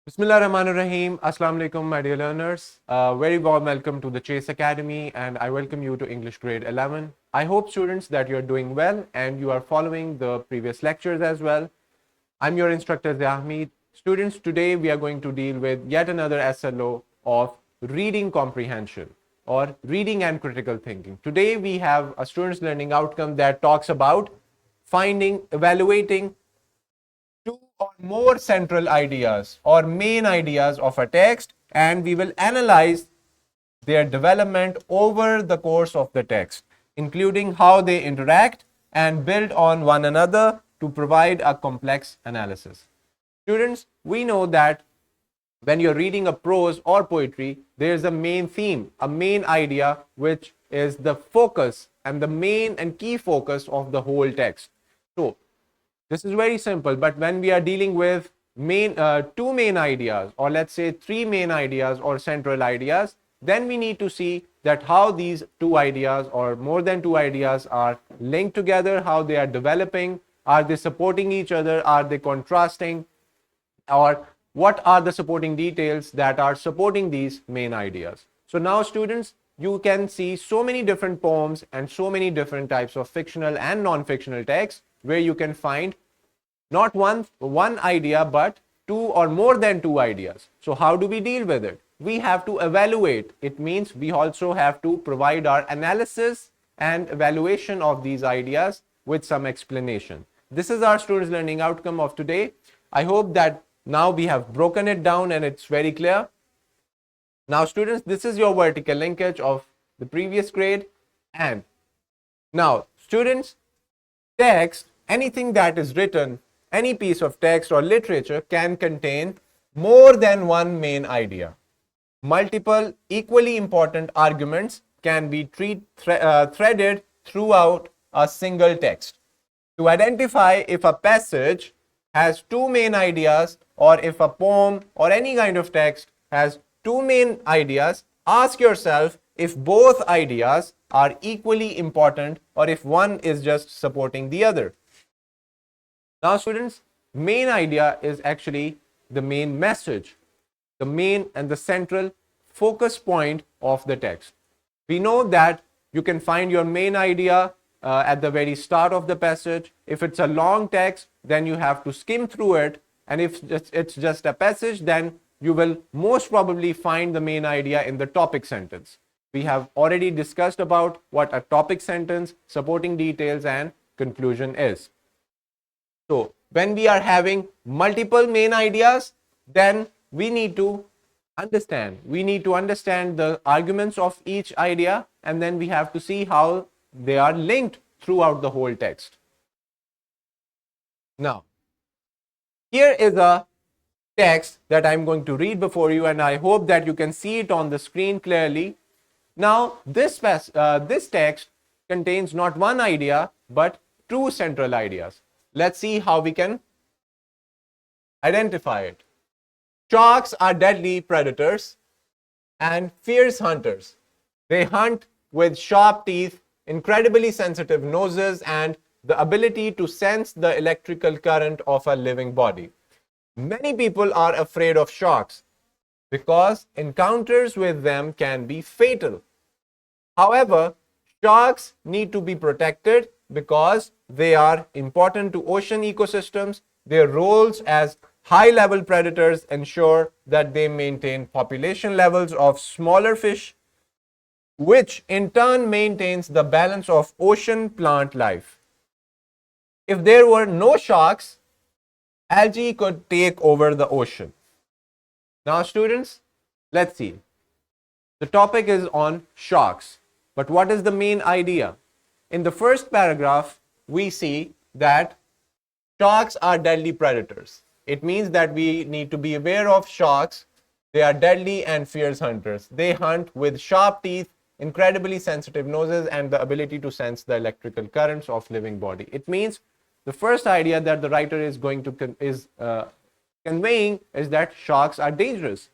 Bismillahirrahmanirrahim. Assalamu alaikum, my dear learners. Very warm welcome to the Chase Academy, and I welcome you to English grade 11. I hope, students, that you're doing well and you are following the previous lectures as well. I'm your instructor, Zahmid. Students, today we are going to deal with yet another SLO of reading comprehension or reading and critical thinking. Today we have a student's learning outcome that talks about evaluating two or more central ideas or main ideas of a text, and we will analyze their development over the course of the text, including how they interact and build on one another to provide a complex analysis. Students, we know that when you're reading a prose or poetry, there's a main theme, a main idea, which is the focus and the main and key focus of the whole text. So, this is very simple, but when we are dealing with two main ideas, or let's say three main ideas or central ideas, then we need to see that how these two ideas or more than two ideas are linked together, how they are developing, are they supporting each other, are they contrasting, or what are the supporting details that are supporting these main ideas. So now, students, you can see so many different poems and so many different types of fictional and non-fictional texts where you can find not one idea but two or more than two ideas. So how do we deal with it? We have to evaluate. It means we also have to provide our analysis and evaluation of these ideas with some explanation. This is our students' learning outcome of today. I hope that now we have broken it down and it's very clear. Now, students, this is your vertical linkage of the previous grade. And now, students, text, anything that is written, any piece of text or literature can contain more than one main idea. Multiple equally important arguments can be threaded throughout a single text. To identify if a passage has two main ideas or if a poem or any kind of text has two main ideas, ask yourself if both ideas are equally important or if one is just supporting the other. Now, students, main idea is actually the main message, the main and the central focus point of the text. We know that you can find your main idea at the very start of the passage. If it's a long text, then you have to skim through it. And if it's just a passage, then you will most probably find the main idea in the topic sentence. We have already discussed about what a topic sentence, supporting details, and conclusion is. So, when we are having multiple main ideas, then we need to understand the arguments of each idea, and then we have to see how they are linked throughout the whole text. Now, here is a text that I'm going to read before you, and I hope that you can see it on the screen clearly. Now, this text contains not one idea, but two central ideas. Let's see how we can identify it. Sharks are deadly predators and fierce hunters. They hunt with sharp teeth, incredibly sensitive noses, and the ability to sense the electrical current of a living body. Many people are afraid of sharks because encounters with them can be fatal. However, sharks need to be protected because they are important to ocean ecosystems. Their roles as high-level predators ensure that they maintain population levels of smaller fish, which in turn maintains the balance of ocean plant life. If there were no sharks, algae could take over the ocean. Now, students, let's see. The topic is on sharks, but what is the main idea? In the first paragraph, we see that sharks are deadly predators. It means that we need to be aware of sharks. They are deadly and fierce hunters. They hunt with sharp teeth, incredibly sensitive noses, and the ability to sense the electrical currents of living body. It means the first idea that the writer is conveying is that sharks are dangerous.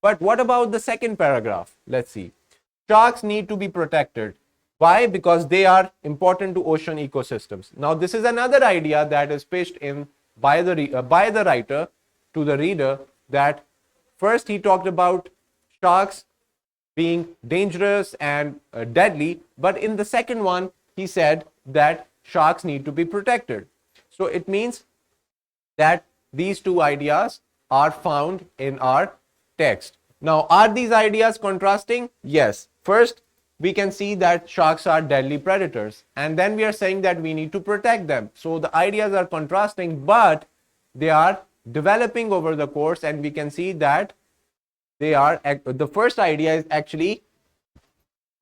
But what about the second paragraph? Let's see. Sharks need to be protected. Why? Because they are important to ocean ecosystems. Now, this is another idea that is pitched in by the writer to the reader, that First, he talked about sharks being dangerous and deadly, but in the second one, he said that sharks need to be protected. So it means that these two ideas are found in our text. Now, are these ideas contrasting? Yes. First, we can see that sharks are deadly predators, and then we are saying that we need to protect them. So the ideas are contrasting, but they are developing over the course, and we can see that they are, the first idea is actually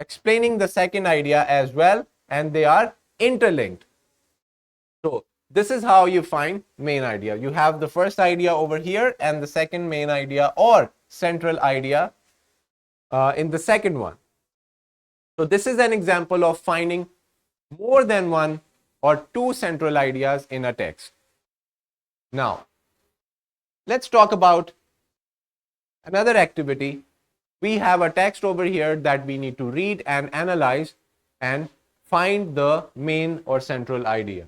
explaining the second idea as well, and they are interlinked. So this is how you find main idea. You have the first idea over here and the second main idea or central idea in the second one. So this is an example of finding more than one or two central ideas in a text. Now, let's talk about another activity. We have a text over here that we need to read and analyze and find the main or central idea.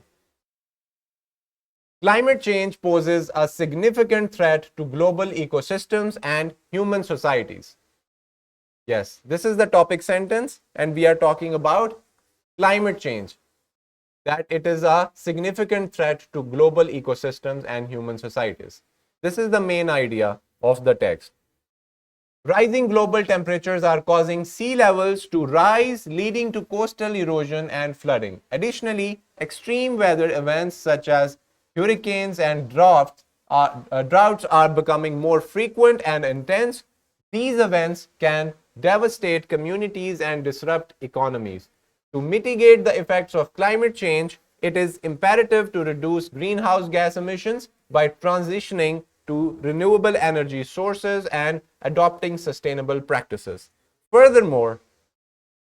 Climate change poses a significant threat to global ecosystems and human societies. Yes, this is the topic sentence, and we are talking about climate change, that it is a significant threat to global ecosystems and human societies. This is the main idea of the text. Rising global temperatures are causing sea levels to rise, leading to coastal erosion and flooding. Additionally, extreme weather events such as hurricanes and droughts are becoming more frequent and intense. These events can devastate communities and disrupt economies. To mitigate the effects of climate change, it is imperative to reduce greenhouse gas emissions by transitioning to renewable energy sources and adopting sustainable practices. Furthermore,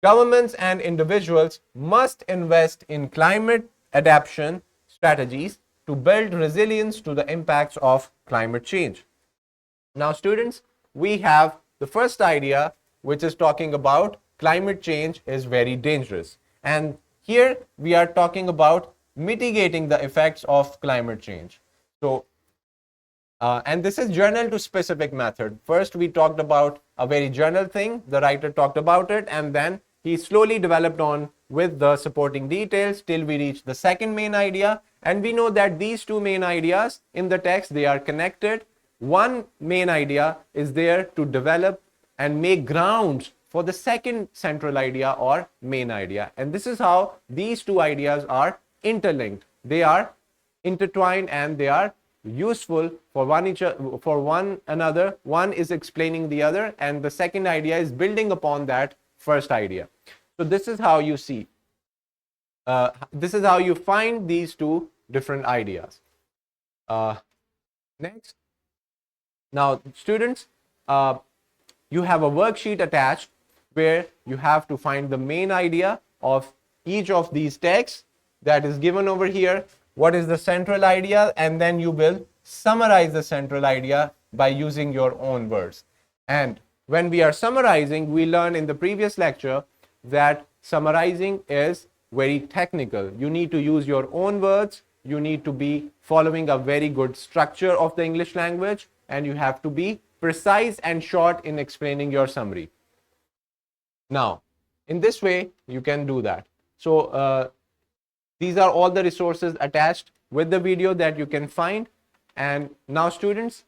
governments and individuals must invest in climate adaptation strategies to build resilience to the impacts of climate change. Now, students, we have the first idea, which is talking about climate change is very dangerous. And here we are talking about mitigating the effects of climate change. So, and this is general to specific method. First, we talked about a very general thing. The writer talked about it, and then he slowly developed on with the supporting details till we reach the second main idea. And we know that these two main ideas in the text, they are connected. One main idea is there to develop and make grounds for the second central idea or main idea. And this is how these two ideas are interlinked. They are intertwined and they are useful for one another. One is explaining the other, and the second idea is building upon that first idea. So this is how you see. This is how you find these two different ideas. Next. Now, students, you have a worksheet attached where you have to find the main idea of each of these texts that is given over here. What is the central idea? And then you will summarize the central idea by using your own words. And when we are summarizing, we learned in the previous lecture that summarizing is very technical. You need to use your own words. You need to be following a very good structure of the English language, and you have to be precise and short in explaining your summary. Now, in this way, you can do that. So, these are all the resources attached with the video that you can find. And now, students,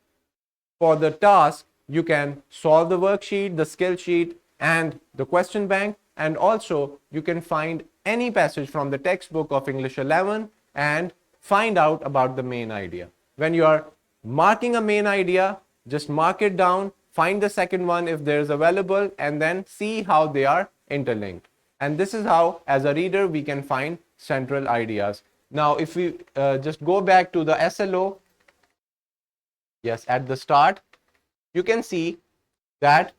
for the task, you can solve the worksheet, the skill sheet, and the question bank. And also, you can find any passage from the textbook of English 11 and find out about the main idea. When you are marking a main idea, just mark it down, find the second one if there is available, and then see how they are interlinked. And this is how, as a reader, we can find central ideas. Now, if we just go back to the SLO, yes, at the start, you can see that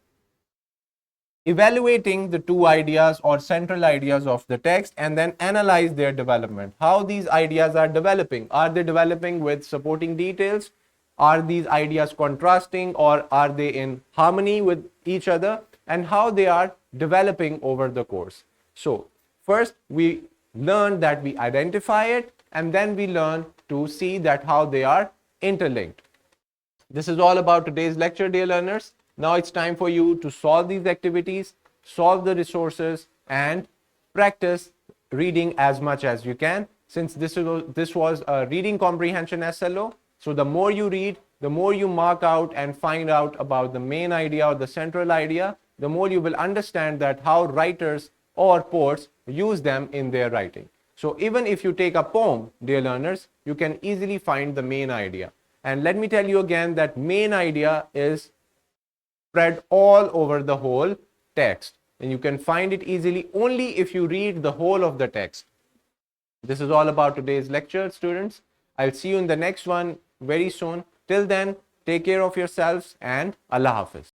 evaluating the two ideas or central ideas of the text and then analyze their development. How these ideas are developing. Are they developing with supporting details? Are these ideas contrasting, or are they in harmony with each other? And how they are developing over the course. So, first we learn that we identify it, and then we learn to see that how they are interlinked. This is all about today's lecture, dear learners. Now it's time for you to solve these activities, solve the resources, and practice reading as much as you can. Since this was a reading comprehension SLO, so the more you read, the more you mark out and find out about the main idea or the central idea, the more you will understand that how writers or poets use them in their writing. So even if you take a poem, dear learners, you can easily find the main idea. And let me tell you again that main idea is spread all over the whole text. And you can find it easily only if you read the whole of the text. This is all about today's lecture, students. I'll see you in the next one very soon. Till then, take care of yourselves and Allah Hafiz.